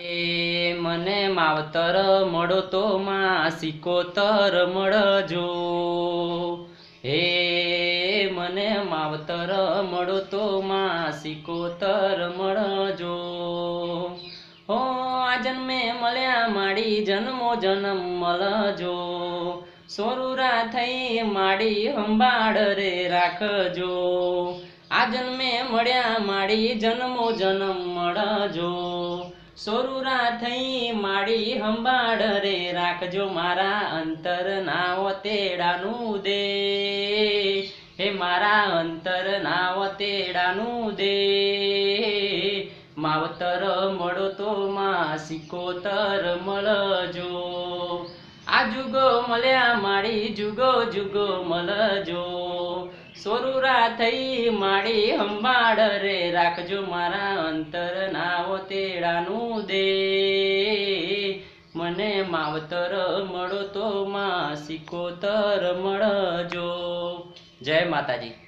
મને માવતર મળો તો માં સિકોતર મળજો। હે મને માવતર મળો તો માં સિકોતર મળજો। હો આ જન્મે મળ્યા માડી જન્મો જન્મ મળજો। સોરુરા થઈ માડી સંભાળ રે રાખજો। આ જન્મે મળ્યા માડી જન્મો જન્મ મળજો। સોરુરા થઈ માડી સંભાળ રે રાખજો। મારા અંતર ના વતેડાનું દે હે મારા અંતર ના વતેડાનું દે। માવતર મળો તો માં સિકોતર મળજો। આ જુગો મળ્યા માડી જુગો જુગો મળજો। સોરુરા થઈ માડી સંભાળ રે રાખજો। મારા અંતર ના વતેડાનું દે મને માવતર મળો તો માં સિકોતર મળજો। જય માતાજી।